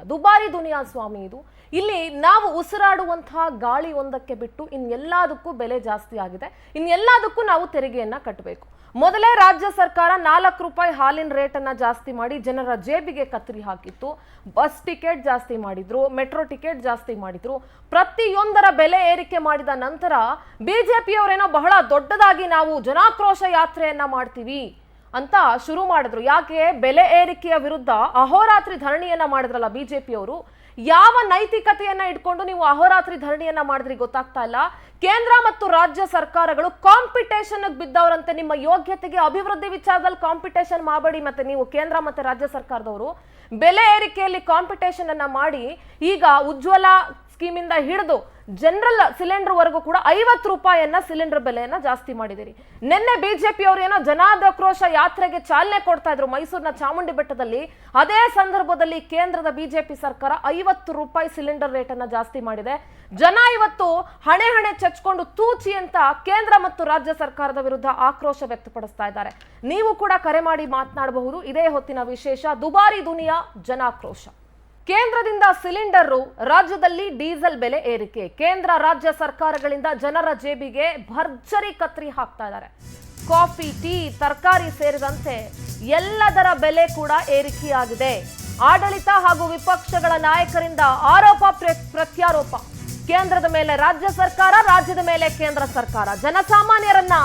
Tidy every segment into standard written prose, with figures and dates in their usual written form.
ದುಬಾರಿ ದುನಿಯಾ ಸ್ವಾಮಿ ಇದು. ಇಲ್ಲಿ ನಾವು ಉಸಿರಾಡುವಂತಹ ಗಾಳಿ ಒಂದಕ್ಕೆ ಬಿಟ್ಟು ಇನ್ನೆಲ್ಲದಕ್ಕೂ ಬೆಲೆ ಜಾಸ್ತಿ ಆಗಿದೆ. ಇನ್ನೆಲ್ಲದಕ್ಕೂ ನಾವು ತೆರಿಗೆಯನ್ನ ಕಟ್ಟಬೇಕು. ಮೊದಲೇ ರಾಜ್ಯ ಸರ್ಕಾರ 4 ರೂಪಾಯಿ ಹಾಲಿನ ರೇಟ್ ಅನ್ನ ಜಾಸ್ತಿ ಮಾಡಿ ಜನರ ಜೇಬಿಗೆ ಕತ್ತರಿ ಹಾಕಿತ್ತು. ಬಸ್ ಟಿಕೆಟ್ ಜಾಸ್ತಿ ಮಾಡಿದ್ರು, ಮೆಟ್ರೋ ಟಿಕೆಟ್ ಜಾಸ್ತಿ ಮಾಡಿದ್ರು. ಪ್ರತಿಯೊಂದರ ಬೆಲೆ ಏರಿಕೆ ಮಾಡಿದ ನಂತರ ಬಿಜೆಪಿಯವರೇನೋ ಬಹಳ ದೊಡ್ಡದಾಗಿ ನಾವು ಜನಾಕ್ರೋಶ ಯಾತ್ರೆಯನ್ನ ಮಾಡ್ತೀವಿ ಅಂತ ಶುರು ಮಾಡಿದ್ರು. ಯಾಕೆ? ಬೆಲೆ ಏರಿಕೆಯ ವಿರುದ್ಧ ಅಹೋರಾತ್ರಿ ಧರಣಿಯನ್ನ ಮಾಡಿದ್ರಲ್ಲ ಬಿಜೆಪಿಯವರು. ಯಾವ ನೈತಿಕತೆಯನ್ನ ಇಟ್ಕೊಂಡು ನೀವು ಅಹೋರಾತ್ರಿ ಧರಣಿಯನ್ನ ಮಾಡಿದ್ರಿ ಗೊತ್ತಾಗ್ತಾ ಇಲ್ಲ. ಕೇಂದ್ರ ಮತ್ತು ರಾಜ್ಯ ಸರ್ಕಾರಗಳು ಕಾಂಪಿಟೇಷನ್ ಬಿದ್ದವರಂತೆ. ನಿಮ್ಮ ಯೋಗ್ಯತೆಗೆ ಅಭಿವೃದ್ಧಿ ವಿಚಾರದಲ್ಲಿ ಕಾಂಪಿಟೇಷನ್ ಮಾಡಬೇಡಿ. ಮತ್ತೆ ನೀವು ಕೇಂದ್ರ ಮತ್ತೆ ರಾಜ್ಯ ಸರ್ಕಾರದವರು ಬೆಲೆ ಏರಿಕೆಯಲ್ಲಿ ಕಾಂಪಿಟೇಷನ್ ಅನ್ನ ಮಾಡಿ ಈಗ ಉಜ್ವಲ ಸ್ಕೀಮಿಂದ ಹಿಡಿದು ಜನರಲ್ ಸಿಲಿಂಡರ್ ವರೆಗೂ ಕೂಡ 50 ರೂಪಾಯಿಯನ್ನ ಸಿಲಿಂಡರ್ ಬೆಲೆಯನ್ನ ಜಾಸ್ತಿ ಮಾಡಿದಿರಿ. ನಿನ್ನೆ ಬಿಜೆಪಿ ಅವರು ಏನೋ ಜನಾಕ್ರೋಶ ಯಾತ್ರೆಗೆ ಚಾಲನೆ ಕೊಡ್ತಾ ಇದ್ರು ಮೈಸೂರಿನ ಚಾಮುಂಡಿ ಬೆಟ್ಟದಲ್ಲಿ. ಅದೇ ಸಂದರ್ಭದಲ್ಲಿ ಕೇಂದ್ರದ ಬಿಜೆಪಿ ಸರ್ಕಾರ 50 ರೂಪಾಯಿ ಸಿಲಿಂಡರ್ ರೇಟ್ ಅನ್ನ ಜಾಸ್ತಿ ಮಾಡಿದೆ. ಜನ ಇವತ್ತು ಹಣೆ ಚಚ್ಕೊಂಡು ತೂಚಿ ಅಂತ ಕೇಂದ್ರ ಮತ್ತು ರಾಜ್ಯ ಸರ್ಕಾರದ ವಿರುದ್ಧ ಆಕ್ರೋಶ ವ್ಯಕ್ತಪಡಿಸ್ತಾ ಇದ್ದಾರೆ. ನೀವು ಕೂಡ ಕರೆ ಮಾಡಿ ಮಾತನಾಡಬಹುದು. ಇದೇ ಹೊತ್ತಿನ ವಿಶೇಷ ದುಬಾರಿ ದುನಿಯಾ ಜನಾಕ್ರೋಶ. ಕೇಂದ್ರದಿಂದ ಸಿಲಿಂಡರ್, ರಾಜ್ಯದಲ್ಲಿ ಡೀಸೆಲ್ ಬೆಲೆ ಏರಿಕೆ. ಕೇಂದ್ರ ರಾಜ್ಯ ಸರ್ಕಾರಗಳಿಂದ ಜನರ ಜೇಬಿಗೆ ಭರ್ಜರಿ ಕತ್ರಿ ಹಾಕ್ತಾ ಇದ್ದಾರೆ. ಕಾಫಿ, ಟೀ, ತರಕಾರಿ ಸೇರಿದಂತೆ ಎಲ್ಲದರ ಬೆಲೆ ಕೂಡ ಏರಿಕೆಯಾಗಿದೆ. ಆಡಳಿತ ಹಾಗೂ ವಿಪಕ್ಷಗಳ ನಾಯಕರಿಂದ ಆರೋಪ ಪ್ರತ್ಯಾರೋಪ. ಕೇಂದ್ರದ ಮೇಲೆ ರಾಜ್ಯ ಸರ್ಕಾರ, ರಾಜ್ಯದ ಮೇಲೆ ಕೇಂದ್ರ ಸರ್ಕಾರ. ಜನಸಾಮಾನ್ಯರನ್ನ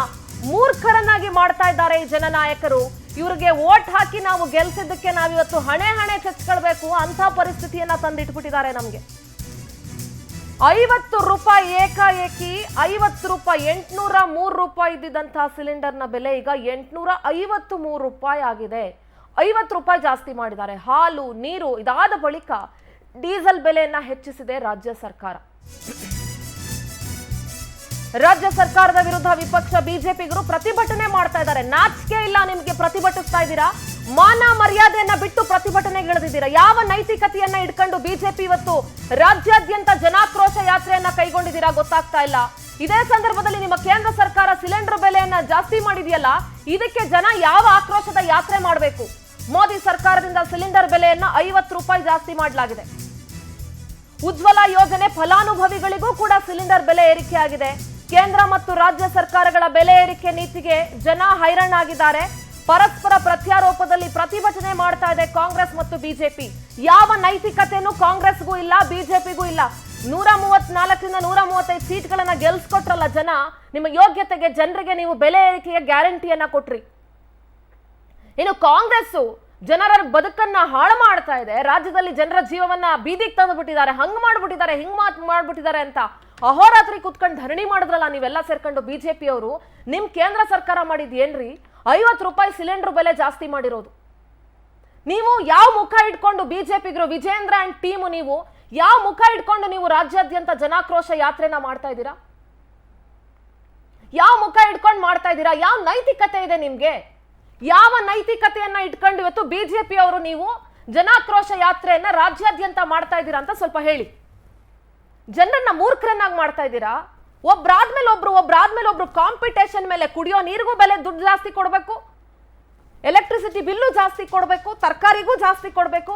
ಮೂರ್ಖರನ್ನಾಗಿ ಮಾಡ್ತಾ ಇದ್ದಾರೆ ಈ ಜನನಾಯಕರು. ಇವರಿಗೆ ವೋಟ್ ಹಾಕಿ ನಾವು ಗೆಲ್ಸಿದ್ದಕ್ಕೆ ನಾವಿವತ್ತು ಹಣೆ ಚಚ್ಕೊಳ್ಬೇಕು ಅಂತ ಪರಿಸ್ಥಿತಿಯನ್ನ ತಂದಿಟ್ಬಿಟ್ಟಿದ್ದಾರೆ ನಮ್ಗೆ. 50 ರೂಪಾಯಿ ಏಕಾಏಕಿ 50 ರೂಪಾಯಿ 803 ರೂಪಾಯಿ ಇದ್ದಿದ್ದಂತಹ ಸಿಲಿಂಡರ್ನ ಬೆಲೆ ಈಗ 853 ರೂಪಾಯಿ ಆಗಿದೆ. 50 ರೂಪಾಯಿ ಜಾಸ್ತಿ ಮಾಡಿದ್ದಾರೆ. ಹಾಲು, ನೀರು ಇದಾದ ಬಳಿಕ ಡೀಸೆಲ್ ಬೆಲೆಯನ್ನ ಹೆಚ್ಚಿಸಿದೆ ರಾಜ್ಯ ಸರ್ಕಾರ. ರಾಜ್ಯ ಸರ್ಕಾರದ ವಿರುದ್ಧ ವಿಪಕ್ಷ ಬಿಜೆಪಿಗರು ಪ್ರತಿಭಟನೆ ಮಾಡ್ತಾ ಇದ್ದಾರೆ. ನಾಚಿಕೆ ಇಲ್ಲ ನಿಮ್ಗೆ? ಪ್ರತಿಭಟಿಸ್ತಾ ಇದ್ದೀರಾ? ಮಾನ ಮರ್ಯಾದೆಯನ್ನ ಬಿಟ್ಟು ಪ್ರತಿಭಟನೆಗಿಳಿದಿದ್ದೀರಾ? ಯಾವ ನೈತಿಕತೆಯನ್ನ ಇಟ್ಕೊಂಡು ಬಿಜೆಪಿ ಇವತ್ತು ರಾಜ್ಯಾದ್ಯಂತ ಜನಾಕ್ರೋಶ ಯಾತ್ರೆಯನ್ನ ಕೈಗೊಂಡಿದ್ದೀರಾ ಗೊತ್ತಾಗ್ತಾ ಇಲ್ಲ. ಇದೇ ಸಂದರ್ಭದಲ್ಲಿ ನಿಮ್ಮ ಕೇಂದ್ರ ಸರ್ಕಾರ ಸಿಲಿಂಡರ್ ಬೆಲೆಯನ್ನ ಜಾಸ್ತಿ ಮಾಡಿದೆಯಲ್ಲ, ಇದಕ್ಕೆ ಜನ ಯಾವ ಆಕ್ರೋಶದ ಯಾತ್ರೆ ಮಾಡಬೇಕು? ಮೋದಿ ಸರ್ಕಾರದಿಂದ ಸಿಲಿಂಡರ್ ಬೆಲೆಯನ್ನ 50 ರೂಪಾಯಿ ಜಾಸ್ತಿ ಮಾಡಲಾಗಿದೆ. ಉಜ್ವಲ ಯೋಜನೆ ಫಲಾನುಭವಿಗಳಿಗೂ ಕೂಡ ಸಿಲಿಂಡರ್ ಬೆಲೆ ಏರಿಕೆ ಆಗಿದೆ. ಕೇಂದ್ರ ಮತ್ತು ರಾಜ್ಯ ಸರ್ಕಾರಗಳ ಬೆಲೆ ಏರಿಕೆ ನೀತಿಗೆ ಜನ ಹೈರಾಣಾಗಿದ್ದಾರೆ. ಪರಸ್ಪರ ಪ್ರತ್ಯಾರೋಪದಲ್ಲಿ ಪ್ರತಿಭಟನೆ ಮಾಡ್ತಾ ಇದೆ ಕಾಂಗ್ರೆಸ್ ಮತ್ತು ಬಿಜೆಪಿ. ಯಾವ ನೈತಿಕತೆಯೂ ಕಾಂಗ್ರೆಸ್ಗೂ ಇಲ್ಲ, ಬಿಜೆಪಿಗೂ ಇಲ್ಲ. 134ರಿಂದ 135 ಸೀಟ್ಗಳನ್ನ ಗೆಲ್ಸ್ಕೊಟ್ರಲ್ಲ ಜನ. ನಿಮ್ಮ ಯೋಗ್ಯತೆಗೆ ಜನರಿಗೆ ನೀವು ಬೆಲೆ ಏರಿಕೆಯ ಗ್ಯಾರಂಟಿಯನ್ನ ಕೊಟ್ರಿ. ಇನ್ನು ಕಾಂಗ್ರೆಸ್ ಜನರ ಬದುಕನ್ನ ಹಾಳು ಮಾಡ್ತಾ ಇದೆ. ರಾಜ್ಯದಲ್ಲಿ ಜನರ ಜೀವವನ್ನ ಬೀದಿಗೆ ತಂದು ಬಿಟ್ಟಿದ್ದಾರೆ. ಹಂಗ್ ಮಾಡ್ಬಿಟ್ಟಿದ್ದಾರೆ, ಹಿಂಗ್ ಮಾಡ್ಬಿಟ್ಟಿದ್ದಾರೆ ಅಂತ ಅಹೋರಾತ್ರಿ ಕುತ್ಕೊಂಡು ಧರಣಿ ಮಾಡಿದ್ರಲ್ಲ ನೀವೆಲ್ಲ ಸೇರ್ಕೊಂಡು ಬಿಜೆಪಿ ಅವರು. ನಿಮ್ ಕೇಂದ್ರ ಸರ್ಕಾರ ಮಾಡಿದ್ ಏನ್ರಿ? 50 ರೂಪಾಯಿ ಸಿಲಿಂಡರ್ ಬೆಲೆ ಜಾಸ್ತಿ ಮಾಡಿರೋದು. ನೀವು ಯಾವ ಮುಖ ಇಟ್ಕೊಂಡು ಬಿಜೆಪಿಗರು, ವಿಜೇಂದ್ರ ಅಂಡ್ ಟೀಮು, ನೀವು ಯಾವ ಮುಖ ಇಟ್ಕೊಂಡು ನೀವು ರಾಜ್ಯಾದ್ಯಂತ ಜನಾಕ್ರೋಶ ಯಾತ್ರೆನ ಮಾಡ್ತಾ ಇದ್ದೀರಾ? ಯಾವ ಮುಖ ಇಟ್ಕೊಂಡು ಮಾಡ್ತಾ ಇದ್ದೀರಾ? ಯಾವ ನೈತಿಕತೆ ಇದೆ ನಿಮ್ಗೆ? ಯಾವ ನೈತಿಕತೆಯನ್ನ ಇಟ್ಕೊಂಡು ಇವತ್ತು ಬಿಜೆಪಿ ಅವರು ನೀವು ಜನಾಕ್ರೋಶ ಯಾತ್ರೆಯನ್ನ ರಾಜ್ಯಾದ್ಯಂತ ಮಾಡ್ತಾ ಇದ್ದೀರಾ ಅಂತ ಸ್ವಲ್ಪ ಹೇಳಿ. ಜನರನ್ನ ಮೂರ್ಖರನ್ನಾಗಿ ಮಾಡ್ತಾ ಇದ್ದೀರಾ. ಒಬ್ರಾದ್ಮೇಲೆ ಒಬ್ರು ಕಾಂಪಿಟೇಷನ್ ಮೇಲೆ. ಕುಡಿಯೋ ನೀರಿಗೂ ಬೆಲೆ ದುಡ್ಡು ಜಾಸ್ತಿ ಕೊಡಬೇಕು, ಎಲೆಕ್ಟ್ರಿಸಿಟಿ ಬಿಲ್ಲು ಜಾಸ್ತಿ ಕೊಡಬೇಕು, ತರಕಾರಿಗೂ ಜಾಸ್ತಿ ಕೊಡಬೇಕು.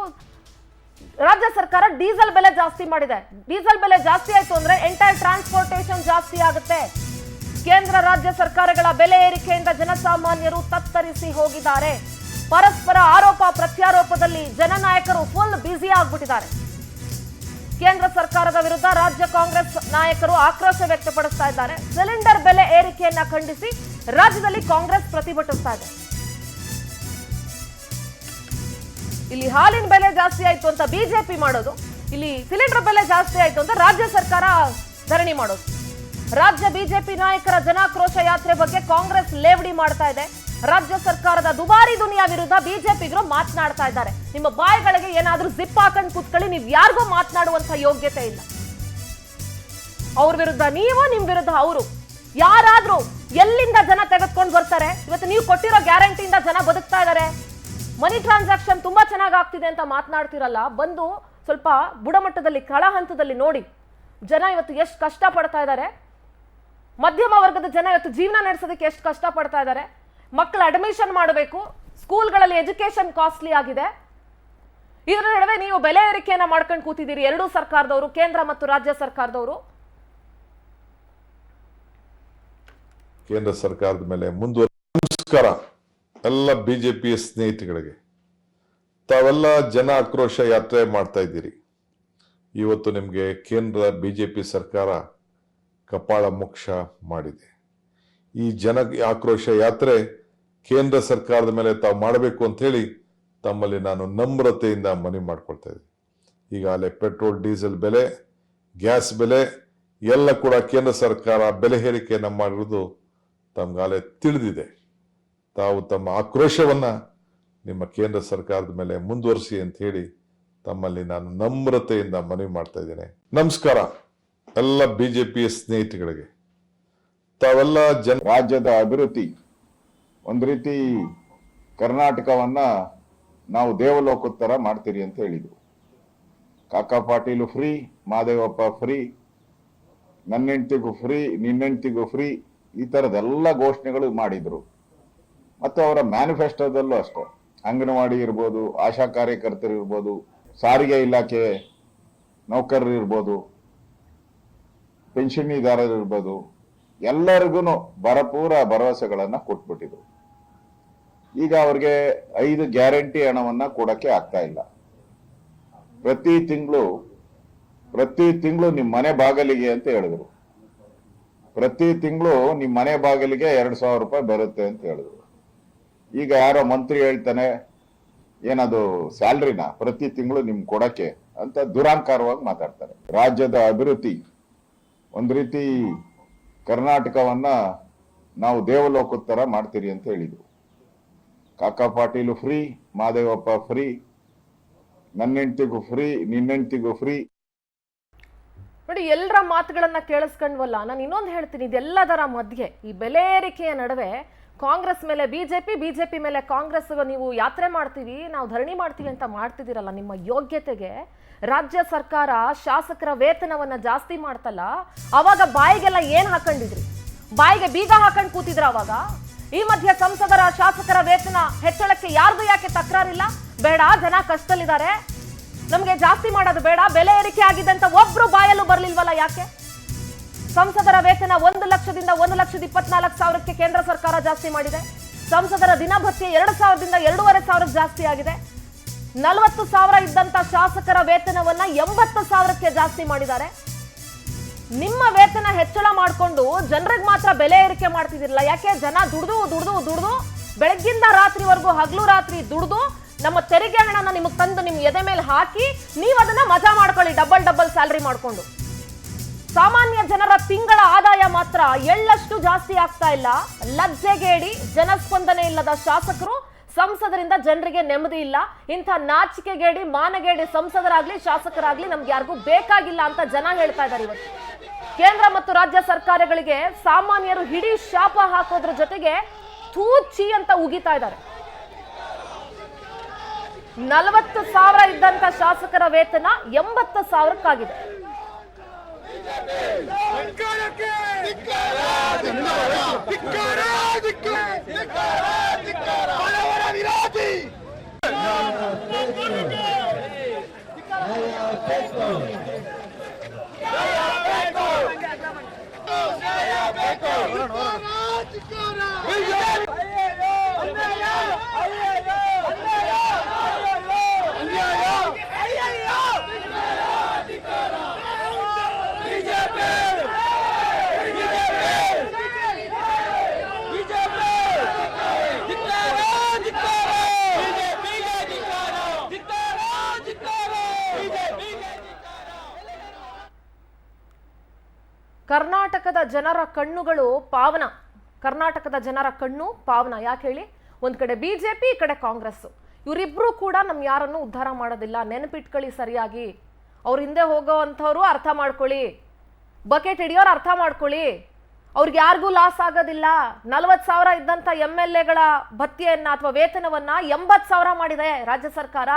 ರಾಜ್ಯ ಸರ್ಕಾರ ಡೀಸೆಲ್ ಬೆಲೆ ಜಾಸ್ತಿ ಮಾಡಿದೆ. ಡೀಸೆಲ್ ಬೆಲೆ ಜಾಸ್ತಿ ಆಯ್ತು ಅಂದ್ರೆ ಎಂಟೈರ್ ಟ್ರಾನ್ಸ್ಪೋರ್ಟೇಷನ್ ಜಾಸ್ತಿ ಆಗುತ್ತೆ. ಕೇಂದ್ರ ರಾಜ್ಯ ಸರ್ಕಾರಗಳ ಬೆಲೆ ಏರಿಕೆಯಿಂದ ಜನಸಾಮಾನ್ಯರು ತತ್ತರಿಸಿ ಹೋಗಿದ್ದಾರೆ. ಪರಸ್ಪರ ಆರೋಪ ಪ್ರತ್ಯಾರೋಪದಲ್ಲಿ ಜನನಾಯಕರು ಫುಲ್ ಬ್ಯುಸಿ ಆಗ್ಬಿಟ್ಟಿದ್ದಾರೆ. ಕೇಂದ್ರ ಸರ್ಕಾರದ ವಿರುದ್ಧ ರಾಜ್ಯ ಕಾಂಗ್ರೆಸ್ ನಾಯಕರು ಆಕ್ರೋಶ ವ್ಯಕ್ತಪಡಿಸ್ತಾ ಇದ್ದಾರೆ. ಸಿಲಿಂಡರ್ ಬೆಲೆ ಏರಿಕೆಯನ್ನ ಖಂಡಿಸಿ ರಾಜ್ಯದಲ್ಲಿ ಕಾಂಗ್ರೆಸ್ ಪ್ರತಿಭಟಿಸ್ತಾ ಇದೆ. ಇಲ್ಲಿ ಹಾಲಿನ ಬೆಲೆ ಜಾಸ್ತಿ ಆಯ್ತು ಅಂತ ಬಿಜೆಪಿ ಮಾಡೋದು, ಇಲ್ಲಿ ಸಿಲಿಂಡರ್ ಬೆಲೆ ಜಾಸ್ತಿ ಆಯ್ತು ಅಂತ ರಾಜ್ಯ ಸರ್ಕಾರ ಧರಣಿ ಮಾಡೋದು. ರಾಜ್ಯ ಬಿಜೆಪಿ ನಾಯಕರ ಜನಾಕ್ರೋಶ ಯಾತ್ರೆ ಬಗ್ಗೆ ಕಾಂಗ್ರೆಸ್ ಲೇವಡಿ ಮಾಡ್ತಾ ಇದೆ. ರಾಜ್ಯ ಸರ್ಕಾರದ ದುಬಾರಿ ದುನಿಯಾ ವಿರುದ್ಧ ಬಿಜೆಪಿಗರು ಮಾತನಾಡ್ತಾ ಇದ್ದಾರೆ. ನಿಮ್ಮ ಬಾಯಿಗಳಿಗೆ ಏನಾದ್ರೂ ಜಿಪ್ ಹಾಕೊಂಡು ಕೂತ್ಕೊಳ್ಳಿ. ನೀವು ಯಾರಿಗೂ ಮಾತನಾಡುವಂತ ಯೋಗ್ಯತೆ ಇಲ್ಲ. ಅವ್ರ ವಿರುದ್ಧ ನೀವು, ನಿಮ್ ವಿರುದ್ಧ ಅವರು. ಯಾರಾದ್ರೂ ಎಲ್ಲಿಂದ ಜನ ತೆಗೆದುಕೊಂಡು ಬರ್ತಾರೆ? ಇವತ್ತು ನೀವು ಕೊಟ್ಟಿರೋ ಗ್ಯಾರಂಟಿಯಿಂದ ಜನ ಬದುಕ್ತಾ ಇದ್ದಾರೆ. ಮನಿ ಟ್ರಾನ್ಸಾಕ್ಷನ್ ತುಂಬಾ ಚೆನ್ನಾಗಿ ಆಗ್ತಿದೆ ಅಂತ ಮಾತನಾಡ್ತಿರಲ್ಲ. ಬಂದು ಸ್ವಲ್ಪ ಬುಡಮಟ್ಟದಲ್ಲಿ, ಕೆಳ ಹಂತದಲ್ಲಿ ನೋಡಿ ಜನ ಇವತ್ತು ಎಷ್ಟು ಕಷ್ಟ ಪಡ್ತಾ ಇದ್ದಾರೆ. ಮಧ್ಯಮ ವರ್ಗದ ಜನ ಇವತ್ತು ಜೀವನ ನಡೆಸೋದಕ್ಕೆ ಎಷ್ಟು ಕಷ್ಟ ಪಡ್ತಾ ಇದ್ದಾರೆ. ಮಕ್ಕಳ ಅಡ್ಮಿಷನ್ ಮಾಡಬೇಕು, ಸ್ಕೂಲ್ಗಳಲ್ಲಿ ಎಜುಕೇಶನ್ ಕಾಸ್ಟ್ಲಿ ಆಗಿದೆ. ಇದರ ನಡುವೆ ನೀವು ಬೆಲೆ ಏರಿಕೆಯನ್ನ ಮಾಡ್ಕೊಂಡು ಕೂತಿದ್ದೀರಿ ಎರಡೂ ಸರ್ಕಾರದವರು, ಕೇಂದ್ರ ಮತ್ತು ರಾಜ್ಯ ಸರ್ಕಾರದವರು. ಕೇಂದ್ರ ಸರ್ಕಾರದ ಮೇಲೆ ನಮಸ್ಕಾರ ಎಲ್ಲ ಬಿಜೆಪಿಯ ಸ್ನೇಹಿತಗಳಿಗೆ. ತಾವೆಲ್ಲ ಜನ ಆಕ್ರೋಶ ಯಾತ್ರೆ ಮಾಡ್ತಾ ಇದ್ದೀರಿ. ಇವತ್ತು ನಿಮಗೆ ಕೇಂದ್ರ ಬಿಜೆಪಿ ಸರ್ಕಾರ ಕಪಾಳ ಮೋಕ್ಷ ಮಾಡಿದೆ. ಈ ಜನ ಆಕ್ರೋಶ ಯಾತ್ರೆ ಕೇಂದ್ರ ಸರ್ಕಾರದ ಮೇಲೆ ತಾವು ಮಾಡಬೇಕು ಅಂತ ಹೇಳಿ ತಮ್ಮಲ್ಲಿ ನಾನು ನಮ್ರತೆಯಿಂದ ಮನವಿ ಮಾಡ್ಕೊಳ್ತಾ ಇದ್ದೀನಿ. ಈಗಾಗಲೇ ಪೆಟ್ರೋಲ್ ಡೀಸೆಲ್ ಬೆಲೆ, ಗ್ಯಾಸ್ ಬೆಲೆ ಎಲ್ಲ ಕೂಡ ಕೇಂದ್ರ ಸರ್ಕಾರ ಬೆಲೆ ಏರಿಕೆಯನ್ನು ಮಾಡಿರೋದು ತಮ್ಗಾಲೇ ತಿಳಿದಿದೆ. ತಾವು ತಮ್ಮ ಆಕ್ರೋಶವನ್ನ ನಿಮ್ಮ ಕೇಂದ್ರ ಸರ್ಕಾರದ ಮೇಲೆ ಮುಂದುವರಿಸಿ ಅಂತ ಹೇಳಿ ತಮ್ಮಲ್ಲಿ ನಾನು ನಮ್ರತೆಯಿಂದ ಮನವಿ ಮಾಡ್ತಾ ಇದ್ದೇನೆ. ನಮಸ್ಕಾರ ಎಲ್ಲ ಬಿಜೆಪಿಯ ಸ್ನೇಹಿತಗಳಿಗೆ. ತಾವೆಲ್ಲ ರಾಜ್ಯದ ಅಭಿವೃದ್ಧಿ ಒಂದು ರೀತಿ ಕರ್ನಾಟಕವನ್ನ ನಾವು ದೇವಲೋಕದ ತರ ಮಾಡ್ತೀರಿ ಅಂತ ಹೇಳಿದ್ರು. ಕಾಕಾ ಪಾಟೀಲು ಫ್ರೀ, ಮಹದೇವಪ್ಪ ಫ್ರೀ, ನನ್ನ ಹೆಂಡತಿಗೂ ಫ್ರೀ, ನಿನ್ನ ಹೆಂಡತಿಗೂ ಫ್ರೀ, ಈ ತರದೆಲ್ಲ ಘೋಷಣೆಗಳು ಮಾಡಿದ್ರು. ಮತ್ತು ಅವರ ಮ್ಯಾನಿಫೆಸ್ಟೋದಲ್ಲೂ ಅಷ್ಟೇ ಅಂಗನವಾಡಿ ಇರ್ಬೋದು, ಆಶಾ ಕಾರ್ಯಕರ್ತರು ಇರ್ಬೋದು, ಸಾರಿಗೆ ಇಲಾಖೆ ನೌಕರರು ಇರ್ಬೋದು, ಪೆನ್ಷನ್ನಿದಾರರು ಇರ್ಬೋದು, ಎಲ್ಲರಿಗೂ ಭರಪೂರ ಭರವಸೆಗಳನ್ನ ಕೊಟ್ಬಿಟ್ಟಿದ್ರು. ಈಗ ಅವ್ರಿಗೆ 5 ಗ್ಯಾರಂಟಿ ಹಣವನ್ನ ಕೊಡಕ್ಕೆ ಆಗ್ತಾ ಇಲ್ಲ. ಪ್ರತಿ ತಿಂಗಳು ನಿಮ್ಮ ಮನೆ ಬಾಗಿಲಿಗೆ ಅಂತ ಹೇಳಿದ್ರು. ಪ್ರತಿ ತಿಂಗಳು ನಿಮ್ಮ ಮನೆ ಬಾಗಿಲಿಗೆ 2,000 ರೂಪಾಯಿ ಬರುತ್ತೆ ಅಂತ ಹೇಳಿದ್ರು. ಈಗ ಯಾರೋ ಮಂತ್ರಿ ಹೇಳ್ತಾನೆ ಏನದು ಸ್ಯಾಲ್ರಿನ ಪ್ರತಿ ತಿಂಗಳು ನಿಮ್ಗೆ ಕೊಡಕ್ಕೆ ಅಂತ ದುರಾಂಕಾರವಾಗಿ ಮಾತಾಡ್ತಾರೆ. ರಾಜ್ಯದ ಅಭಿವೃದ್ಧಿ ಒಂದು ರೀತಿ ಕರ್ನಾಟಕವನ್ನ ನಾವು ದೇವಲೋಕದ ತರ ಮಾಡ್ತೀರಿ ಅಂತ ಹೇಳಿದ್ರು. ಕಾಕಾ ಪಾಟೀಲು ಫ್ರೀ, ಮಹದೇವಪ್ಪ ಫ್ರೀ, ನನ್ನ ಹೆಂಡತಿಗೂ ಫ್ರೀ, ನಿನ್ನ ಹೆಂಡತಿಗೂ ಫ್ರೀ. ನೋಡಿ, ಎಲ್ಲರ ಮಾತುಗಳನ್ನ ಕೇಳಿಸ್ಕೊಂಡ್ವಲ್ಲ. ನಾನು ಇನ್ನೊಂದು ಹೇಳ್ತೀನಿ, ಇದೆಲ್ಲದರ ಮಧ್ಯೆ ಈ ಬೆಲೆ ಏರಿಕೆಯ ನಡುವೆ ಕಾಂಗ್ರೆಸ್ ಮೇಲೆ ಬಿಜೆಪಿ, ಬಿಜೆಪಿ ಮೇಲೆ ಕಾಂಗ್ರೆಸ್ ನೀವು ಯಾತ್ರೆ ಮಾಡ್ತೀವಿ, ನಾವು ಧರಣಿ ಮಾಡ್ತೀವಿ ಅಂತ ಮಾಡ್ತಿದ್ದೀರಲ್ಲ, ನಿಮ್ಮ ಯೋಗ್ಯತೆಗೆ ರಾಜ್ಯ ಸರ್ಕಾರ ಶಾಸಕರ ವೇತನವನ್ನ ಜಾಸ್ತಿ ಮಾಡ್ತಲ್ಲ, ಅವಾಗ ಬಾಯಿಗೆಲ್ಲ ಏನ್ ಹಾಕೊಂಡಿದ್ರಿ? ಬಾಯಿಗೆ ಬೀಗ ಹಾಕೊಂಡು ಕೂತಿದ್ರ ಅವಾಗ? ಈ ಮಧ್ಯೆ ಸಂಸದರ ಶಾಸಕರ ವೇತನ ಹೆಚ್ಚಳಕ್ಕೆ ಯಾರ್ದು ಯಾಕೆ ತಕರಾರಿಲ್ಲ? ಬೇಡ, ಜನ ಕಷ್ಟದಲ್ಲಿದ್ದಾರೆ, ನಮ್ಗೆ ಜಾಸ್ತಿ ಮಾಡೋದು ಬೇಡ, ಬೆಲೆ ಏರಿಕೆ ಆಗಿದೆ ಅಂತ ಒಬ್ರು ಬಾಯಲ್ಲೂ ಬರ್ಲಿಲ್ವಲ್ಲ ಯಾಕೆ? ಸಂಸದರ ವೇತನ 1 ಲಕ್ಷದಿಂದ 1,24,000ಕ್ಕೆ ಕೇಂದ್ರ ಸರ್ಕಾರ ಜಾಸ್ತಿ ಮಾಡಿದೆ. ಸಂಸದರ ದಿನಭತ್ಯೆ 2,000ದಿಂದ 2,500 ಜಾಸ್ತಿ ಆಗಿದೆ. 40,000 ಇದ್ದಂತ ಶಾಸಕರ ವೇತನವನ್ನ 80,000ಕ್ಕೆ ಜಾಸ್ತಿ ಮಾಡಿದ್ದಾರೆ. ನಿಮ್ಮ ವೇತನ ಹೆಚ್ಚಳ ಮಾಡಿಕೊಂಡು ಜನರಿಗೆ ಮಾತ್ರ ಬೆಲೆ ಏರಿಕೆ ಮಾಡ್ತಿದಿರಲ್ಲ ಯಾಕೆ? ಜನ ದುಡ್ದು ಬೆಳಗ್ಗಿಂದ ರಾತ್ರಿವರೆಗೂ ಹಗಲು ರಾತ್ರಿ ದುಡ್ದು ನಮ್ಮ ತೆರಿಗೆ ಹಣನ ನಿಮಗೆ ತಂದು ನಿಮ್ಮ ಎದೆ ಮೇಲೆ ಹಾಕಿ ನೀವು ಅದನ್ನ ಮಜಾ ಮಾಡ್ಕೊಳ್ಳಿ, ಡಬಲ್ ಸ್ಯಾಲರಿ ಮಾಡ್ಕೊಂಡು. ಸಾಮಾನ್ಯ ಜನರ ತಿಂಗಳ ಆದಾಯ ಮಾತ್ರ ಎಳ್ಳಷ್ಟು ಜಾಸ್ತಿ ಆಗ್ತಾ ಇಲ್ಲ. ಲಜ್ಜೆಗೇಡಿ, ಜನಸ್ಪಂದನೆ ಇಲ್ಲದ ಶಾಸಕರು, ಸಂಸದರಿಂದ ಜನರಿಗೆ ನೆಮ್ಮದಿ ಇಲ್ಲ. ಇಂಥ ನಾಚಿಕೆಗೇಡಿ, ಮಾನಗೇಡಿ ಸಂಸದರಾಗ್ಲಿ ಶಾಸಕರಾಗ್ಲಿ ನಮ್ಗೆ ಯಾರಿಗೂ ಬೇಕಾಗಿಲ್ಲ ಅಂತ ಜನ ಹೇಳ್ತಾ ಇದ್ದಾರೆ. ಇವತ್ತು ಕೇಂದ್ರ ಮತ್ತು ರಾಜ್ಯ ಸರ್ಕಾರಗಳಿಗೆ ಸಾಮಾನ್ಯರು ಹಿಡಿ ಶಾಪ ಹಾಕೋದ್ರ ಜೊತೆಗೆ ಥೂಚಿ ಅಂತ ಉಗಿತಾ ಇದ್ದಾರೆ. 40,000 ಇದ್ದಂತ ಶಾಸಕರ ವೇತನ 80,000ಕ್ಕಾಗಿದೆ. ಕರ್ನಾಟಕದ ಜನರ ಕಣ್ಣುಗಳು ಪಾವನ. ಕರ್ನಾಟಕದ ಜನರ ಕಣ್ಣು ಪಾವನ. ಯಾಕೆ ಹೇಳಿ? ಒಂದ್ ಕಡೆ ಬಿಜೆಪಿ, ಈ ಕಡೆ ಕಾಂಗ್ರೆಸ್. ಇವರಿಬ್ರು ಕೂಡ ನಮ್ ಯಾರನ್ನು ಉದ್ಧಾರ ಮಾಡೋದಿಲ್ಲ. ನೆನಪಿಟ್ಕೊಳ್ಳಿ ಸರಿಯಾಗಿ. ಅವ್ರ ಹಿಂದೆ ಹೋಗೋವಂಥವ್ರು ಅರ್ಥ ಮಾಡ್ಕೊಳ್ಳಿ, ಬಕೆಟ್ ಹಿಡಿಯೋರು ಅರ್ಥ ಮಾಡ್ಕೊಳ್ಳಿ. ಅವ್ರಿಗೆ ಯಾರಿಗೂ ಲಾಸ್ ಆಗೋದಿಲ್ಲ. 40,000 ಇದ್ದಂತ MLAಗಳ ಭತ್ಯೆಯನ್ನ ಅಥವಾ ವೇತನವನ್ನ 80,000 ಮಾಡಿದೆ ರಾಜ್ಯ ಸರ್ಕಾರ.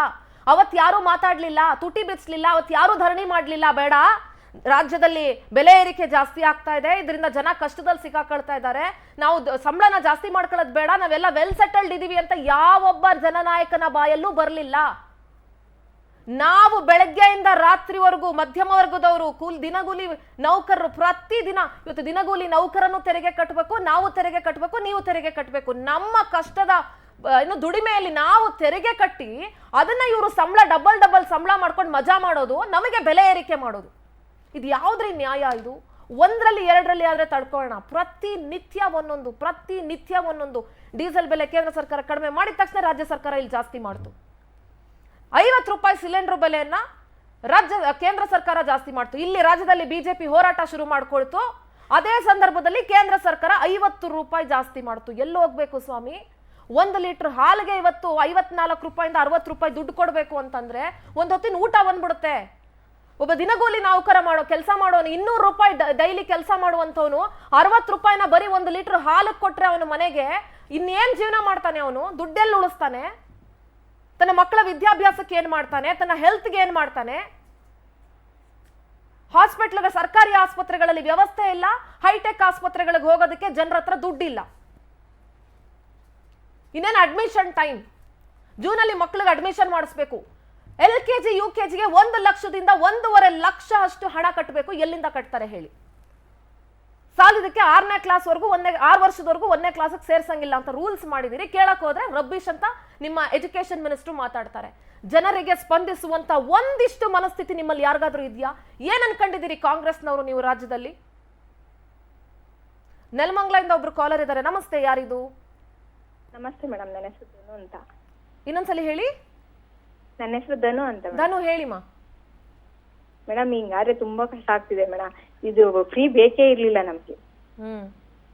ಅವತ್ ಯಾರು ಮಾತಾಡ್ಲಿಲ್ಲ, ತುಟಿ ಬಿಚ್ಚಲಿಲ್ಲ, ಅವತ್ ಯಾರು ಧರಣಿ ಮಾಡ್ಲಿಲ್ಲ. ಬೇಡ, ರಾಜ್ಯದಲ್ಲಿ ಬೆಲೆ ಏರಿಕೆ ಜಾಸ್ತಿ ಆಗ್ತಾ ಇದೆ, ಇದರಿಂದ ಜನ ಕಷ್ಟದಲ್ಲಿ ಸಿಕ್ಕಾಕೊಳ್ತಾ ಇದ್ದಾರೆ, ನಾವು ಸಂಬಳನ ಜಾಸ್ತಿ ಮಾಡ್ಕೊಳ್ಳೋದು ಬೇಡ, ನಾವೆಲ್ಲ ವೆಲ್ ಸೆಟಲ್ಡ್ ಇದೀವಿ ಅಂತ ಯಾವೊಬ್ಬ ಜನನಾಯಕನ ಬಾಯಲ್ಲೂ ಬರಲಿಲ್ಲ. ನಾವು ಬೆಳಗ್ಗೆಯಿಂದ ರಾತ್ರಿವರೆಗೂ ಮಧ್ಯಮ ವರ್ಗದವರು ದಿನಗೂಲಿ ನೌಕರರು ಪ್ರತಿದಿನ ಇವತ್ತು ದಿನಗೂಲಿ ನೌಕರನ್ನು ತೆರಿಗೆ ಕಟ್ಟಬೇಕು, ನಾವು ತೆರಿಗೆ ಕಟ್ಟಬೇಕು, ನೀವು ತೆರಿಗೆ ಕಟ್ಟಬೇಕು. ನಮ್ಮ ಕಷ್ಟದ ದುಡಿಮೆಯಲ್ಲಿ ನಾವು ತೆರಿಗೆ ಕಟ್ಟಿ ಅದನ್ನ ಇವರು ಡಬಲ್ ಸಂಬಳ ಮಾಡ್ಕೊಂಡು ಮಜಾ ಮಾಡೋದು, ನಮಗೆ ಬೆಲೆ ಏರಿಕೆ ಮಾಡೋದು. ಇದು ಯಾವ್ದ್ರಿ ನ್ಯಾಯ? ಇದು ಒಂದರಲ್ಲಿ ಎರಡರಲ್ಲಿ ಆದ್ರೆ ತಡ್ಕೊಳ್ಳೋಣ. ಪ್ರತಿನಿತ್ಯ ಒಂದೊಂದು ಡೀಸೆಲ್ ಬೆಲೆ ಕೇಂದ್ರ ಸರ್ಕಾರ ಕಡಿಮೆ ಮಾಡಿದ ತಕ್ಷಣ ರಾಜ್ಯ ಸರ್ಕಾರ ಇಲ್ಲಿ ಜಾಸ್ತಿ ಮಾಡ್ತು. 50 ರೂಪಾಯಿ ಸಿಲಿಂಡರ್ ಬೆಲೆಯನ್ನ ಕೇಂದ್ರ ಸರ್ಕಾರ ಜಾಸ್ತಿ ಮಾಡ್ತು. ಇಲ್ಲಿ ರಾಜ್ಯದಲ್ಲಿ ಬಿಜೆಪಿ ಹೋರಾಟ ಶುರು ಮಾಡ್ಕೊಳ್ತು. ಅದೇ ಸಂದರ್ಭದಲ್ಲಿ ಕೇಂದ್ರ ಸರ್ಕಾರ 50 ರೂಪಾಯಿ ಜಾಸ್ತಿ ಮಾಡ್ತು. ಎಲ್ಲಿ ಹೋಗ್ಬೇಕು ಸ್ವಾಮಿ? 1 ಲೀಟರ್ ಹಾಲಿಗೆ ಇವತ್ತು 54 ರೂಪಾಯಿಂದ 60 ರೂಪಾಯಿ ದುಡ್ಡು ಕೊಡಬೇಕು ಅಂತಂದ್ರೆ ಒಂದ್ ಹೊತ್ತಿನ ಊಟ ಬಂದ್ಬಿಡುತ್ತೆ. ಒಬ್ಬ ದಿನಗೂಲಿ ನೌಕರ ಕೆಲಸ ಮಾಡೋನು 200 ರೂಪಾಯಿ ಡೈಲಿ ಕೆಲಸ ಮಾಡುವಂತವನು 60 ರೂಪಾಯಿನ ಬರೀ 1 ಲೀಟರ್ ಹಾಲು ಕೊಟ್ರೆ ಅವನ ಮನೆಗೆ ಇನ್ನೇನ್ ಜೀವನ ಮಾಡ್ತಾನೆ? ಅವನು ದುಡ್ಡೆಲ್ಲಿ ಉಳಿಸ್ತಾನೆ? ತನ್ನ ಮಕ್ಕಳ ವಿದ್ಯಾಭ್ಯಾಸಕ್ಕೆ ಏನ್ ಮಾಡ್ತಾನೆ? ತನ್ನ ಹೆಲ್ತ್ಗೆ ಏನ್ ಮಾಡ್ತಾನೆ? ಹಾಸ್ಪಿಟಲ್ ಸರ್ಕಾರಿ ಆಸ್ಪತ್ರೆಗಳಲ್ಲಿ ವ್ಯವಸ್ಥೆ ಇಲ್ಲ, ಹೈಟೆಕ್ ಆಸ್ಪತ್ರೆಗಳಿಗೆ ಹೋಗೋದಕ್ಕೆ ಜನರ ಹತ್ರ ದುಡ್ಡಿಲ್ಲ. ಇನ್ನೇನು ಅಡ್ಮಿಷನ್ ಟೈಮ್, ಜೂನಲ್ಲಿ ಮಕ್ಕಳಿಗೆ ಅಡ್ಮಿಷನ್ ಮಾಡಿಸ್ಬೇಕು. LKG UKGಗೆ 1 ಲಕ್ಷದಿಂದ 1.5 ಲಕ್ಷ ಅಷ್ಟು ಹಣ ಕಟ್ಟಬೇಕು. ಎಲ್ಲಿಂದ ಕಟ್ತಾರೆ ಹೇಳಿ? ಸಾಲಿದಕ್ಕೆ 6ನೇ ಕ್ಲಾಸ್ ವರೆಗೂ 6 ವರ್ಷದವರೆಗೂ 1ನೇ ಕ್ಲಾಸ್ಗೆ ಸೇರ್ಸಂಗಿಲ್ಲ ಅಂತ ರೂಲ್ಸ್ ಮಾಡಿದಿರಿ. ಕೇಳಕ್ ಹೋದ್ರೆ ರಬ್ಬಿಶ್ ಅಂತ ನಿಮ್ಮ ಎಜುಕೇಶನ್ ಮಿನಿಸ್ಟರ್ ಮಾತಾಡ್ತಾರೆ. ಜನರಿಗೆ ಸ್ಪಂದಿಸುವಂತ ಒಂದಿಷ್ಟು ಮನಸ್ಥಿತಿ ನಿಮ್ಮಲ್ಲಿ ಯಾರಿಗಾದ್ರೂ ಇದೆಯಾ? ಏನ್ ಅನ್ಕೊಂಡಿದ್ದೀರಿ ಕಾಂಗ್ರೆಸ್ನವರು ನೀವು ರಾಜ್ಯದಲ್ಲಿ? ನೆಲಮಂಗಲದಿಂದ ಒಬ್ರು ಕಾಲರ್ ಇದ್ದಾರೆ. ನಮಸ್ತೆ, ಯಾರಿದು? ನಮಸ್ತೆ ಮೇಡಮ್, ನನ್ನ ಹೆಸರು ಧನು ಅಂತ. ಇನ್ನೊಂದ್ಸಲಿ ಹೇಳಿ. ನನ್ನ ಹೆಸರು ಧನು ಅಂತ. ಧನು, ಹೇಳಿಮಾ. ಮೇಡಮ್ ಹಿಂಗಾದ್ರೆ ತುಂಬಾ ಕಷ್ಟ ಆಗ್ತಿದೆ ಮೇಡಮ್. ಇದು ಫ್ರೀ ಬೇಕೇ ಇರ್ಲಿಲ್ಲ ನಮ್ಗೆ.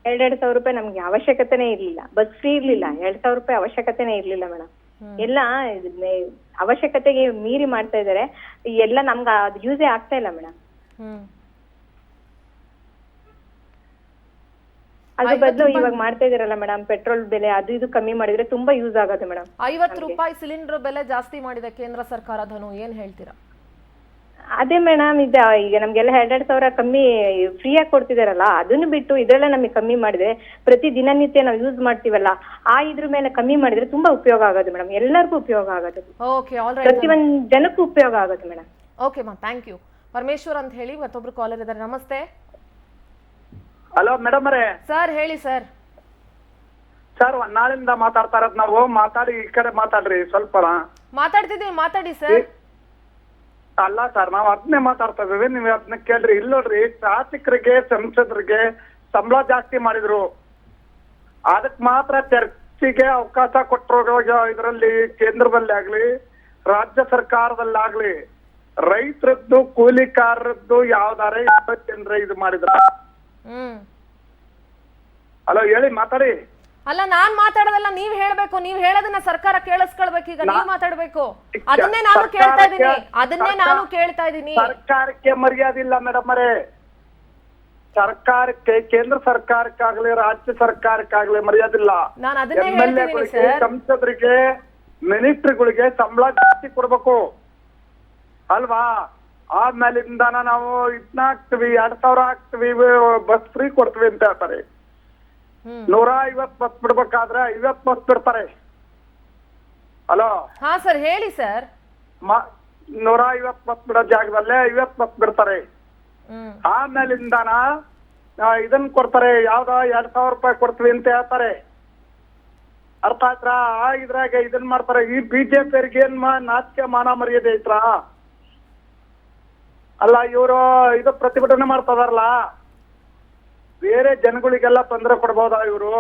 2,000 ರೂಪಾಯಿ ನಮ್ಗೆ ಅವಶ್ಯಕತೆನೇ ಇರ್ಲಿಲ್ಲ. ಬಸ್ ಫ್ರೀ ಇರ್ಲಿಲ್ಲ, 2,000 ರೂಪಾಯಿ ಅವಶ್ಯಕತೆನೇ ಇರ್ಲಿಲ್ಲ ಮೇಡಮ್. ಎಲ್ಲ ಅವಶ್ಯಕತೆಗೆ ಮೀರಿ ಮಾಡ್ತಾ ಇದಾರೆ. ಎಲ್ಲ ನಮ್ಗೆ ಅದು ಯೂಸೇ ಆಗ್ತಾ ಇಲ್ಲ ಮೇಡಮ್. ಅದ್ರ ಬದಲು ಇವಾಗ ಮಾಡ್ತಾ ಇದಾರಲ್ಲ ಮೇಡಮ್, ಪೆಟ್ರೋಲ್ ಬೆಲೆ ಅದು ಇದು ಕಮ್ಮಿ ಮಾಡಿದ್ರೆ ತುಂಬಾ ಯೂಸ್ ಆಗುತ್ತೆ ಮೇಡಮ್. 50 ರೂಪಾಯಿ ಸಿಲಿಂಡರ್ ಬೆಲೆ ಜಾಸ್ತಿ ಮಾಡಿದೆ ಕೇಂದ್ರ ಸರ್ಕಾರ. ಧನು, ಏನ್ ಹೇಳ್ತೀರಾ? ಅದೇ ಮೇಡಮ್, ಈಗ ನಮ್ಗೆಲ್ಲ 2,000 ಕಮ್ಮಿ ಫ್ರೀ ಆಗಿ ಕೊಡ್ತಿದಾರಲ್ಲ, ಅದನ್ನು ಬಿಟ್ಟು ಇದ್ರೆಲ್ಲ ನಮಗೆ ಕಮ್ಮಿ ಮಾಡಿದ್ರೆ ಪ್ರತಿ ದಿನನಿತ್ಯ ನಾವು ಯೂಸ್ ಮಾಡ್ತೀವಲ್ಲ, ಇದ್ರ ಮೇಲೆ ಕಮ್ಮಿ ಮಾಡಿದ್ರೆ ತುಂಬಾ ಉಪಯೋಗ ಆಗುತ್ತೆ ಮೇಡಮ್. ಎಲ್ಲರಿಗೂ ಉಪಯೋಗ ಆಗುತ್ತೆ. Okay, all right. ಪ್ರತಿಯೊಂದು ಜನಕ್ಕೂ ಉಪಯೋಗ ಆಗುತ್ತೆ ಮೇಡಮ್. ಓಕೆ ಮಾ, ಥ್ಯಾಂಕ್ ಯು. ಪರಮೇಶ್ವರ್ ಅಂತ ಹೇಳಿ ಮತ್ತೊಬ್ರು ಕಾಲರ್ ಇದ್ದಾರೆ. ನಮಸ್ತೆ. ಹಲೋ ಮೇಡಮ್ ಅವರೇ. ಸರ್ ಹೇಳಿ ಸರ್. ಸರ್, ನಾಳಿಂದ ಮಾತಾಡ್ತಾ ಇರೋದು ನಾವು. ಮಾತಾಡಿ ಈ ಕಡೆ ಮಾತಾಡ್ರಿ ಸ್ವಲ್ಪ. ಮಾತಾಡ್ತಿದ್ದೀವಿ, ಮಾತಾಡಿ ಸರ್. ಅಲ್ಲ ಸರ್, ನಾವು ಅದನ್ನೇ ಮಾತಾಡ್ತಾ ಇದೀವಿ, ನೀವ್ ಅದನ್ನ ಕೇಳ್ರಿ. ಇಲ್ಲಿ ನೋಡ್ರಿ, ಶಾಸಕರಿಗೆ ಸಂಸದರಿಗೆ ಸಂಬಳ ಜಾಸ್ತಿ ಮಾಡಿದ್ರು, ಅದಕ್ ಮಾತ್ರ ಚರ್ಚೆಗೆ ಅವಕಾಶ ಕೊಟ್ಟರು. ಇದರಲ್ಲಿ ಕೇಂದ್ರದಲ್ಲಿ ಆಗ್ಲಿ ರಾಜ್ಯ ಸರ್ಕಾರದಲ್ಲಾಗ್ಲಿ ರೈತರದ್ದು ಕೂಲಿಕಾರರದ್ದು ಯಾವ್ದಾರೆ ಇದು ಮಾಡಿದ್ರ? ಹಲೋ, ಹೇಳಿ, ಮಾತಾಡಿ. ಅಲ್ಲ, ನಾನ್ ಮಾತಾಡೋದಲ್ಲ, ನೀವ್ ಹೇಳ್ಬೇಕು. ನೀವ್ ಹೇಳೋದನ್ನ ಸರ್ಕಾರ ಕೇಳಿಸ್ಕೊಳ್ಬೇಕು. ಈಗ ನೀವ್ ಮಾತಾಡ್ಬೇಕು. ಅದನ್ನೇ ನಾನು ಕೇಳ್ತಾ ಇದ್ದೀನಿ. ಸರ್ಕಾರಕ್ಕೆ ಮರ್ಯಾದೆ ಇಲ್ಲ ಮೇಡಮ್ ಅವರೇ. ಸರ್ಕಾರಕ್ಕೆ, ಕೇಂದ್ರ ಸರ್ಕಾರಕ್ಕಾಗ್ಲಿ ರಾಜ್ಯ ಸರ್ಕಾರಕ್ಕಾಗ್ಲಿ ಮರ್ಯಾದೆ ಇಲ್ಲ. MLA-ಗಳಿಗೆ, ಸಂಸದರಿಗೆ, ಮಿನಿಸ್ಟ್ರಿಗಳಿಗೆ ಸಂಬಳ ಜಾಸ್ತಿ ಕೊಡ್ಬೇಕು ಅಲ್ವಾ? ಆಮೇಲಿಂದ ನಾವು ಇದನ್ನ ಹಾಕ್ತಿವಿ, 2,000 ಹಾಕ್ತಿವಿ, ಬಸ್ ಫ್ರೀ ಕೊಡ್ತೀವಿ ಅಂತ ಹೇಳ್ತಾರೆ. 150 ಬಸ್ ಬಿಡ್ಬೇಕಾದ್ರೆ 50 ಬಸ್ ಬಿಡ್ತಾರೆ. ಹಲೋ, ಹಾ ಸರ್, ಹೇಳಿ ಸರ್. 150 ಬಸ್ ಬಿಡೋ ಜಾಗದಲ್ಲೇ 50 ಬಸ್ ಬಿಡ್ತಾರೆ. ಆಮೇಲಿಂದಾನ ಇದನ್ ಕೊಡ್ತಾರೆ, ಯಾವ್ದೋ 2,000 ರೂಪಾಯಿ ಕೊಡ್ತೀವಿ ಅಂತ ಹೇಳ್ತಾರೆ. ಅರ್ಥ ಆಯ್ತಾ? ಇದ್ರಾಗ ಇದನ್ ಮಾಡ್ತಾರೆ. ಈ ಬಿಜೆಪಿಯವ್ರಿಗೆ ಏನ್ ನಾಚಿಕೆ ಮಾನ ಮರ್ಯಾದೆ ಐತ್ರಾ? ಅಲ್ಲ, ಇವರು ಇದು ಪ್ರತಿಭಟನೆ ಮಾಡ್ತದಾರಲ್ಲ, ಬೇರೆ ಜನಗಳಿಗೆಲ್ಲ ತೊಂದರೆ ಕೊಡ್ಬೋದಾ ಇವರು?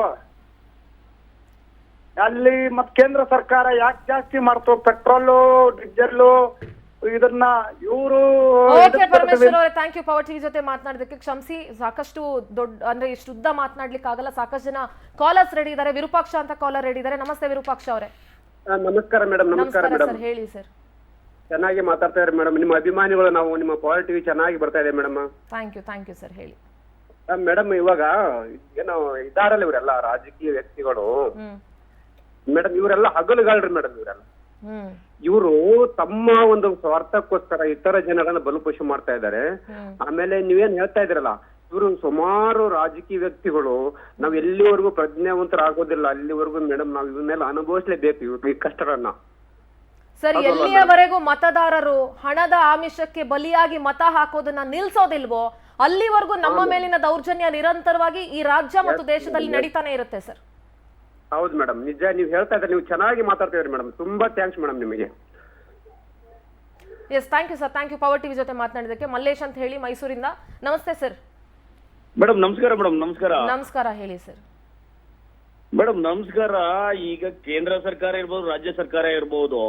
ಅಲ್ಲಿ ಮತ್ ಕೇಂದ್ರ ಸರ್ಕಾರ ಯಾಕೆ ಜಾಸ್ತಿ ಮಾಡ್ತು ಪೆಟ್ರೋಲು, ಡೀಸೆಲ್ಲು ಇದನ್ನ ಇವರು? ಪರಮೇಶ್ವರ್ ಅವರೇ, ಥ್ಯಾಂಕ್ ಯು. ಪವರ್ ಟಿವಿ ಜೊತೆ ಮಾತನಾಡೋದಕ್ಕೆ ಕ್ಷಮಿಸಿ. ಸಾಕಷ್ಟು ಅಂದ್ರೆ ಇಷ್ಟು ಉದ್ದ ಮಾತನಾಡ್ಲಿಕ್ಕೆ ಆಗಲ್ಲ. ಸಾಕಷ್ಟು ಜನ ಕಾಲರ್ಸ್ ರೆಡಿ ಇದ್ದಾರೆ. ವಿರೂಪಾಕ್ಷ ಅಂತ ಕಾಲರ್ ರೆಡಿ ಇದ್ದಾರೆ. ನಮಸ್ತೆ ವಿರೂಪಾಕ್ಷ ಅವರೇ. ನಮಸ್ಕಾರ ಮೇಡಮ್. ನಮಸ್ಕಾರ ಮೇಡಮ್. ಹೇಳಿ ಸರ್. ಚೆನ್ನಾಗಿ ಮಾತಾಡ್ತಾ ಇದ್ದಾರೆ ಮೇಡಮ್. ನಿಮ್ಮ ಅಭಿಮಾನಿಗಳು ನಾವು. ನಿಮ್ಮ ಪವರ್ ಟಿವಿ ಚೆನ್ನಾಗಿ ಬರ್ತಾ ಇದೆ ಮೇಡಮ್. Thank you sir. ಹೇಳಿ ಮೇಡಮ್. ಇವಾಗ ಏನೋ ಇದಾರಲ್ಲ ಇವರೆಲ್ಲ ರಾಜಕೀಯ ವ್ಯಕ್ತಿಗಳು ಮೇಡಮ್, ಇವರೆಲ್ಲ ಹಗಲುಗಾಳ್ರಿ ಮೇಡಮ್. ಇವರು ತಮ್ಮ ಒಂದು ಸ್ವಾರ್ಥಕ್ಕೋಸ್ಕರ ಇತರ ಜನಗಳನ್ನ ಬಲುಪೋಷಣೆ ಮಾಡ್ತಾ ಇದ್ದಾರೆ. ಆಮೇಲೆ ನೀವೇನ್ ಹೇಳ್ತಾ ಇದ್ರಲ್ಲ, ಇವರು ಸುಮಾರು ರಾಜಕೀಯ ವ್ಯಕ್ತಿಗಳು ನಾವ್ ಎಲ್ಲಿವರೆಗೂ ಪ್ರಜ್ಞಾವಂತರಾಗೋದಿಲ್ಲ ಅಲ್ಲಿವರೆಗೂ ಮೇಡಮ್ ನಾವು ಇವನ್ನೆಲ್ಲ ಅನುಭವಿಸ್ಲೇಬೇಕು, ಈ ಕಷ್ಟಗಳನ್ನ. ಸರ್, ಎಲ್ಲಿಯವರೆಗೂ ಮತದಾರರು ಹಣದ ಆಮಿಷಕ್ಕೆ ಬಲಿಯಾಗಿ ಮತ ಹಾಕೋದನ್ನ ನಿಲ್ಸೋದಿಲ್ವೋ ಅಲ್ಲಿವರೆಗೂ ನಮ್ಮ ಮೇಲಿನ ದೌರ್ಜನ್ಯ ನಿರಂತರವಾಗಿ ಈ ರಾಜ್ಯ ಮತ್ತು ದೇಶದಲ್ಲಿ ನಡೀತಾನೆ ಇರುತ್ತೆ ಸರ್. ಹೌದು ಮೇಡಮ್, ನಿಜ ನೀವು ಹೇಳ್ತಾ ಇದ್ದಾರೆ. ನೀವು ಚೆನ್ನಾಗಿ ಮಾತಾಡ್ತಿದ್ರಿ ಮೇಡಮ್, ತುಂಬಾ ಥ್ಯಾಂಕ್ಸ್ ಮೇಡಮ್ ನಿಮಗೆ. Yes, thank you sir, thank you. Power TV ಜೊತೆ ಮಾತನಾಡಿದಕ್ಕೆ. ಮಲ್ಲೇಶ್ ಅಂತ ಹೇಳಿ ಮೈಸೂರಿಂದ. ನಮಸ್ತೆ ಸರ್. ಮೇಡಮ್ ನಮಸ್ಕಾರ. ಮೇಡಮ್ ನಮಸ್ಕಾರ. ನಮಸ್ಕಾರ, ಹೇಳಿ ಸರ್. ಮೇಡಮ್ ನಮಸ್ಕಾರ. ಈಗ ಕೇಂದ್ರ ಸರ್ಕಾರ ಇರ್ಬೋದು, ರಾಜ್ಯ ಸರ್ಕಾರ ಇರ್ಬೋದು,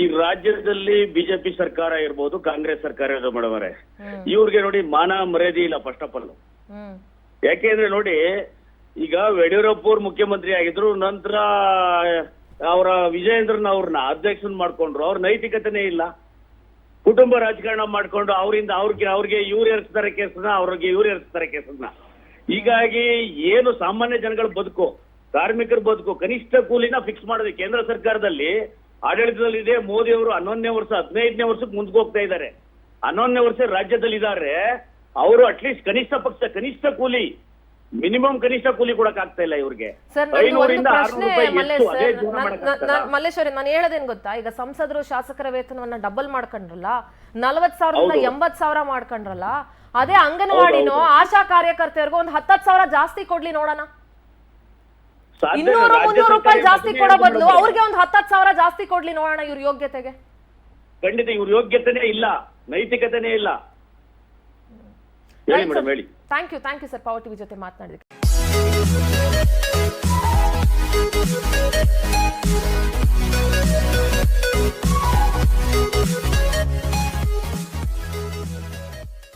ಈ ರಾಜ್ಯದಲ್ಲಿ ಬಿಜೆಪಿ ಸರ್ಕಾರ ಇರ್ಬೋದು, ಕಾಂಗ್ರೆಸ್ ಸರ್ಕಾರ ಇರ್ಬೋದು ಮೇಡಮ್ ಅವರೇ, ಇವ್ರಿಗೆ ನೋಡಿ ಮಾನ ಮರ್ಯಾದೆ ಇಲ್ಲ ಫಸ್ಟ್ ಆಫ್ ಆಲ್. ಯಾಕೆಂದ್ರೆ ನೋಡಿ, ಈಗ ಯಡಿಯೂರಪ್ಪ ಅವ್ರು ಮುಖ್ಯಮಂತ್ರಿ ಆಗಿದ್ರು, ನಂತರ ಅವರ ವಿಜಯೇಂದ್ರನ್ ಅವ್ರನ್ನ ಅಧ್ಯಕ್ಷನ್ ಮಾಡ್ಕೊಂಡ್ರು. ಅವ್ರ ನೈತಿಕತೆನೇ ಇಲ್ಲ. ಕುಟುಂಬ ರಾಜಕಾರಣ ಮಾಡ್ಕೊಂಡು ಅವರಿಂದ ಅವ್ರಿಗೆ ಇವ್ರು ಎರಿಸ್ತಾರೆ ಕೇಸನ್ನ, ಅವ್ರಿಗೆ ಇವ್ರು ಎರಿಸ್ತಾರೆ ಕೇಸನ್ನ. ಹೀಗಾಗಿ ಏನು ಸಾಮಾನ್ಯ ಜನಗಳ ಬದುಕು, ಕಾರ್ಮಿಕರ ಬದುಕು, ಕನಿಷ್ಠ ಕೂಲಿನ ಫಿಕ್ಸ್ ಮಾಡೋದು ಕೇಂದ್ರ ಸರ್ಕಾರದಲ್ಲಿ ಆಡಳಿತದಲ್ಲಿದೆ. ಮೋದಿ ಅವರು 11ನೇ ವರ್ಷ 15ನೇ ವರ್ಷಕ್ಕೆ ಮುಂದಕ್ಕೆ ಹೋಗ್ತಾ ಇದ್ದಾರೆ. 11ನೇ ವರ್ಷ ರಾಜ್ಯದಲ್ಲಿ ಇದ್ದಾರೆ. ಅವರು ಅಟ್ಲೀಸ್ಟ್ ಕನಿಷ್ಠ ಕೂಲಿ, ಮಿನಿಮಮ್ ಕನಿಷ್ಠ ಕೂಲಿ ಕೊಡಕ್ ಆಗ್ತಾ ಇಲ್ಲ ಇವ್ರಿಗೆ. ಸರ್, ಮಲ್ಲೇಶ್ ಅವರೇ, ನಾನು ಹೇಳೋದೇನ್ ಗೊತ್ತಾ, ಈಗ ಸಂಸದರು ಶಾಸಕರ ವೇತನವನ್ನ ಡಬಲ್ ಮಾಡ್ಕೊಂಡ್ರಲ್ಲ, 40,000 80,000 ಮಾಡ್ಕೊಂಡ್ರಲ್ಲ, ಅದೇ ಅಂಗನವಾಡಿನೋ ಆಶಾ ಕಾರ್ಯಕರ್ತೆಯರ್ಗೂ ಒಂದು 10,000 ಜಾಸ್ತಿ ಕೊಡ್ಲಿ ನೋಡೋಣ. 200-300 ರೂಪಾಯಿ ಜಾಸ್ತಿ ಕೊಡೋ ಬದಲು ಅವ್ರಿಗೆ ಒಂದು 10,000 ಜಾಸ್ತಿ ಕೊಡ್ಲಿ ನೋಡೋಣ ಇವ್ರ ಯೋಗ್ಯತೆಗೆ. ಖಂಡಿತ ಇವ್ರ ಯೋಗ್ಯತೆನೇ ಇಲ್ಲ, ನೈತಿಕತೆನೇ ಇಲ್ಲ. ಹೇಳಿ ಮೇಡಮ್, ಹೇಳಿ. Thank you sir, power TV ಜೊತೆ ಮಾತನಾಡಿದಕ್ಕೆ.